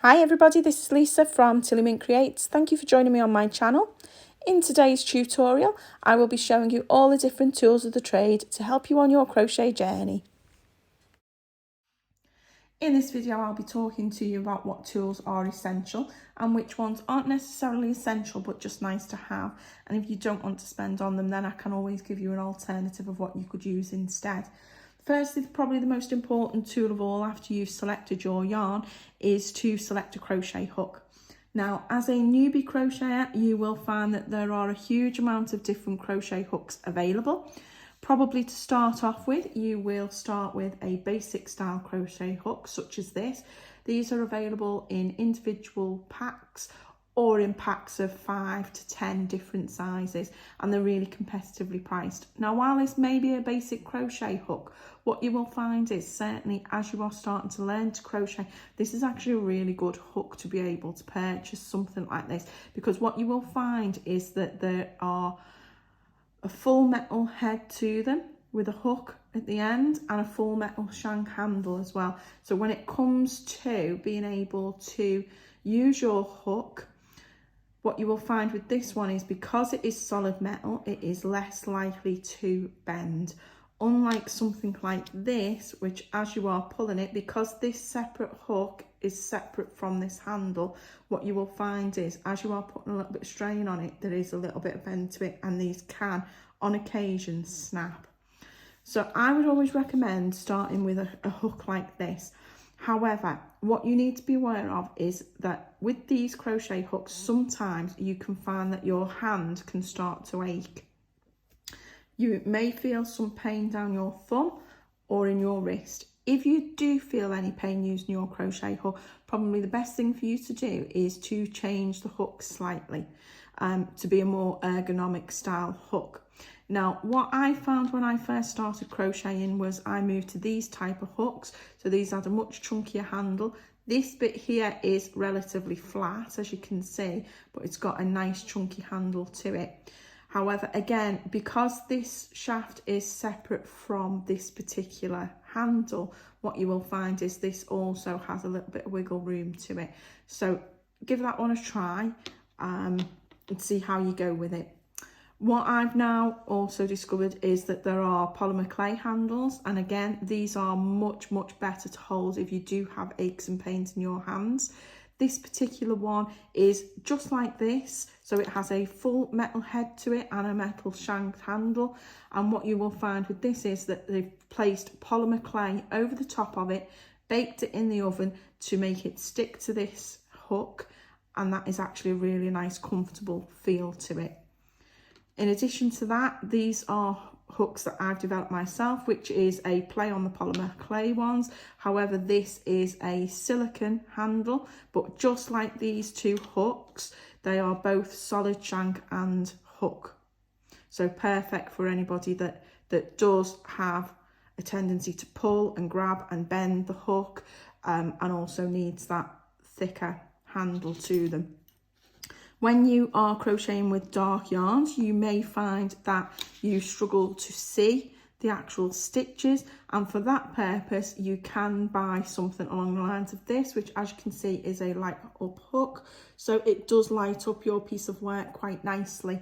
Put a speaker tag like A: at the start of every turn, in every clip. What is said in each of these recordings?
A: Hi everybody, this is Lisa from Tilly Mint Creates. Thank you for joining me on my channel. In today's tutorial, I will be showing you all the different tools of the trade to help you on your crochet journey. In this video, I'll be talking to you about what tools are essential and which ones aren't necessarily essential but just nice to have. And if you don't want to spend on them, then I can always give you an alternative of what you could use instead. Firstly, probably the most important tool of all after you've selected your yarn is to select a crochet hook. Now, as a newbie crocheter, you will find that there are a huge amount of different crochet hooks available. Probably to start off with, you will start with a basic style crochet hook such as this. These are available in individual packs or in packs of 5 to 10 different sizes, and they're really competitively priced. Now, while this may be a basic crochet hook, what you will find is certainly as you are starting to learn to crochet, this is actually a really good hook to be able to purchase something like this, because what you will find is that there are a full metal head to them with a hook at the end and a full metal shank handle as well. So when it comes to being able to use your hook, what you will find with this one is because it is solid metal, it is less likely to bend. Unlike something like this, which as you are pulling it, because this separate hook is separate from this handle, what you will find is as you are putting a little bit of strain on it, there is a little bit of bend to it, and these can on occasion snap. So I would always recommend starting with a hook like this. However, what you need to be aware of is that with these crochet hooks, sometimes you can find that your hand can start to ache. You may feel some pain down your thumb or in your wrist. If you do feel any pain using your crochet hook, probably the best thing for you to do is to change the hook slightly to be a more ergonomic style hook. Now, what I found when I first started crocheting was I moved to these type of hooks. So these had a much chunkier handle. This bit here is relatively flat, as you can see, but it's got a nice chunky handle to it. However, again, because this shaft is separate from this particular handle, what you will find is this also has a little bit of wiggle room to it. So give that one a try and see how you go with it. What I've now also discovered is that there are polymer clay handles, and again, these are much better to hold if you do have aches and pains in your hands. This particular one is just like this, so it has a full metal head to it and a metal shanked handle, and what you will find with this is that they've placed polymer clay over the top of it, baked it in the oven to make it stick to this hook, and that is actually a really nice comfortable feel to it. In addition to that, these are hooks that I've developed myself, which is a play on the polymer clay ones. However, this is a silicone handle, but just like these two hooks, they are both solid shank and hook. So perfect for anybody that does have a tendency to pull and grab and bend the hook, and also needs that thicker handle to them. When you are crocheting with dark yarns, you may find that you struggle to see the actual stitches, and for that purpose you can buy something along the lines of this, which as you can see is a light up hook, so it does light up your piece of work quite nicely.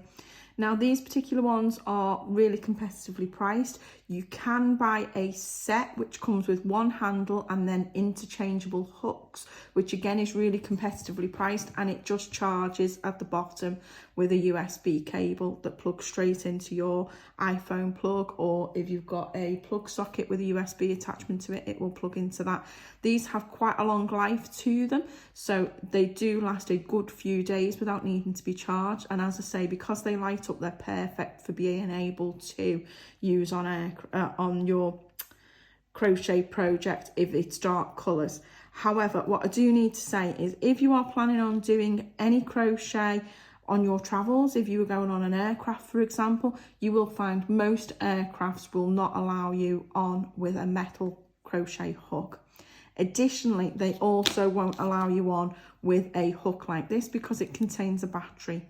A: Now, these particular ones are really competitively priced. You can buy a set which comes with one handle and then interchangeable hooks, which again is really competitively priced, and it just charges at the bottom with a USB cable that plugs straight into your iPhone plug, or if you've got a plug socket with a USB attachment to it, it will plug into that. These have quite a long life to them, so they do last a good few days without needing to be charged, and as I say, because they light up, they're perfect for being able to use on your crochet project if it's dark colours. However, what I do need to say is if you are planning on doing any crochet on your travels, if you were going on an aircraft for example, you will find most aircrafts will not allow you on with a metal crochet hook. Additionally, they also won't allow you on with a hook like this because it contains a battery.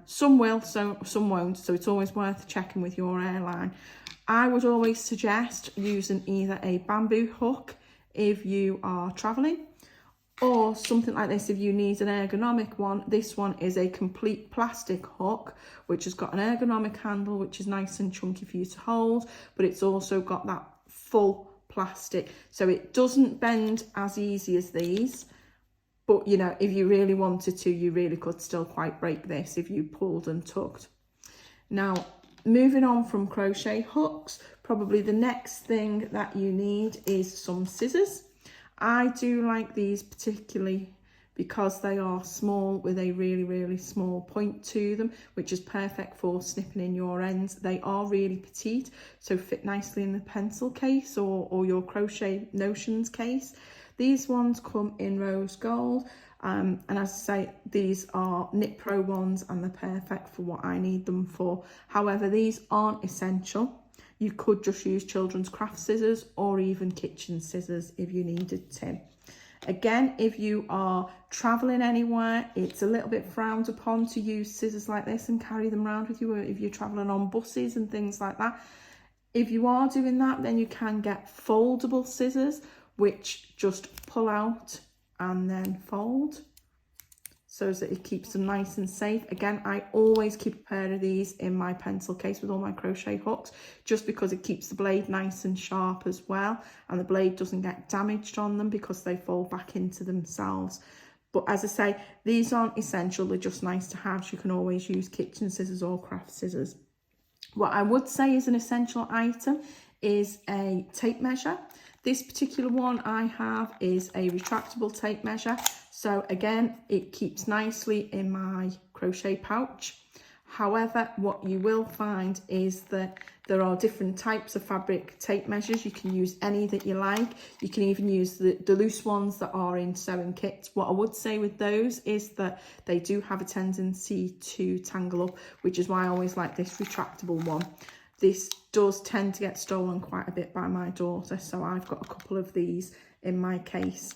A: Some will, so some won't, so it's always worth checking with your airline. I would always suggest using either a bamboo hook if you are traveling, Or something like this, if you need an ergonomic one, this one is a complete plastic hook, which has got an ergonomic handle, which is nice and chunky for you to hold, but it's also got that full plastic, so it doesn't bend as easy as these. But, you know, if you really wanted to, you really could still quite break this if you pulled and tugged. Now, moving on from crochet hooks, probably the next thing that you need is some scissors. I do like these particularly because they are small with a really, really small point to them, which is perfect for snipping in your ends. They are really petite, so fit nicely in the pencil case or your crochet notions case. These ones come in rose gold, and as I say, these are Knit Pro ones and they're perfect for what I need them for. However, these aren't essential. You could just use children's craft scissors or even kitchen scissors if you needed to. Again, if you are traveling anywhere, it's a little bit frowned upon to use scissors like this and carry them around with you, or if you're traveling on buses and things like that. If you are doing that, then you can get foldable scissors, which just pull out and then fold, so that it keeps them nice and safe. Again, I always keep a pair of these in my pencil case with all my crochet hooks, just because it keeps the blade nice and sharp as well, and the blade doesn't get damaged on them because they fold back into themselves. But as I say, these aren't essential, they're just nice to have. So you can always use kitchen scissors or craft scissors. What I would say is an essential item is a tape measure. This particular one I have is a retractable tape measure. So again, it keeps nicely in my crochet pouch. However, what you will find is that there are different types of fabric tape measures. You can use any that you like. You can even use the loose ones that are in sewing kits. What I would say with those is that they do have a tendency to tangle up, which is why I always like this retractable one. This does tend to get stolen quite a bit by my daughter, so I've got a couple of these in my case.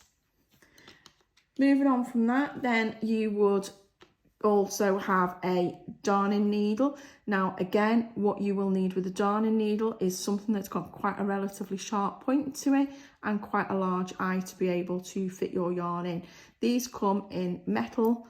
A: Moving on from that, then you would also have a darning needle. Now again, what you will need with a darning needle is something that's got quite a relatively sharp point to it and quite a large eye to be able to fit your yarn in. These come in metal,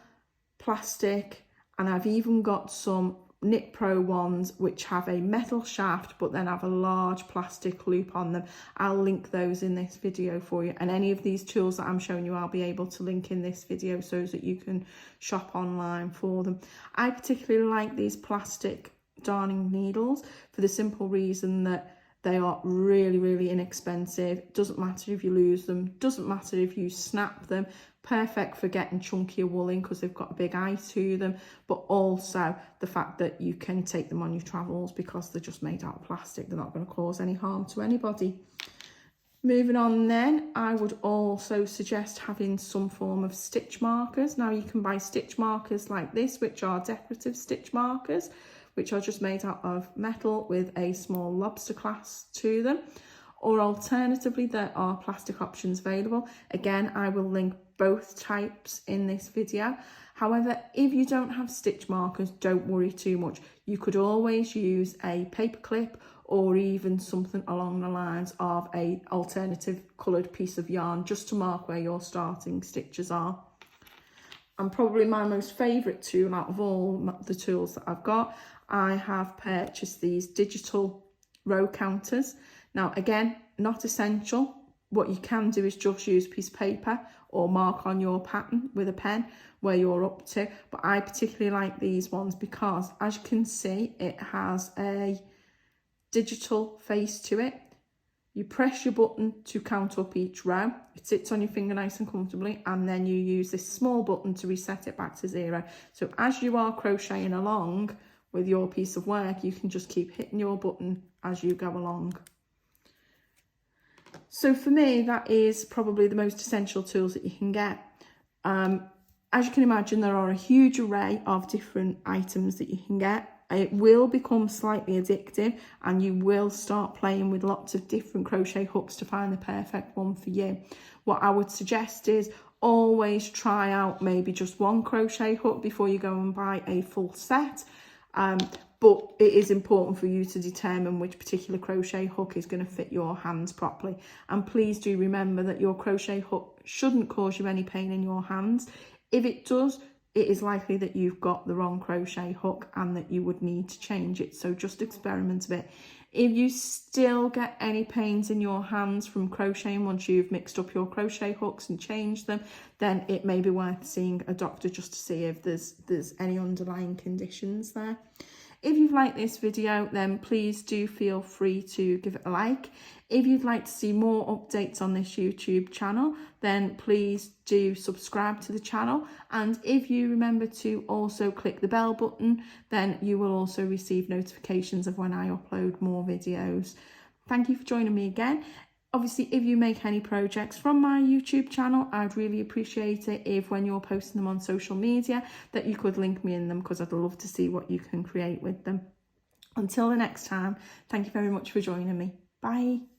A: plastic, and I've even got some Knit Pro ones which have a metal shaft but then have a large plastic loop on them. I'll link those in this video for you, and any of these tools that I'm showing you I'll be able to link in this video so that you can shop online for them. I particularly like these plastic darning needles for the simple reason that they are really, really inexpensive. Doesn't matter if you lose them, doesn't matter if you snap them. Perfect for getting chunkier wool in because they've got a big eye to them, but also the fact that you can take them on your travels because they're just made out of plastic. They're not going to cause any harm to anybody. Moving on then, I would also suggest having some form of stitch markers. Now you can buy stitch markers like this, which are decorative stitch markers, which are just made out of metal with a small lobster clasp to them. Or alternatively, there are plastic options available. Again, I will link both types in this video. However, if you don't have stitch markers, don't worry too much. You could always use a paper clip or even something along the lines of a alternative coloured piece of yarn just to mark where your starting stitches are. And probably my most favourite tool out of all the tools that I've got, I have purchased these digital row counters. Now again, not essential. What you can do is just use a piece of paper or mark on your pattern with a pen where you're up to. But I particularly like these ones because, as you can see, it has a digital face to it. You press your button to count up each row. It sits on your finger nice and comfortably, and then you use this small button to reset it back to 0. So as you are crocheting along with your piece of work, you can just keep hitting your button as you go along. So for me, that is probably the most essential tools that you can get. As you can imagine, there are a huge array of different items that you can get. It will become slightly addictive and you will start playing with lots of different crochet hooks to find the perfect one for you. What I would suggest is always try out maybe just one crochet hook before you go and buy a full set. but it is important for you to determine which particular crochet hook is going to fit your hands properly. And please do remember that your crochet hook shouldn't cause you any pain in your hands. If it does, it is likely that you've got the wrong crochet hook and that you would need to change it. So just experiment a bit. If you still get any pains in your hands from crocheting once you've mixed up your crochet hooks and changed them, then it may be worth seeing a doctor just to see if there's any underlying conditions there. If you've liked this video, then please do feel free to give it a like. If you'd like to see more updates on this YouTube channel, then please do subscribe to the channel. And if you remember to also click the bell button, then you will also receive notifications of when I upload more videos. Thank you for joining me again. Obviously, if you make any projects from my YouTube channel, I'd really appreciate it if when you're posting them on social media that you could link me in them, because I'd love to see what you can create with them. Until the next time, thank you very much for joining me. Bye.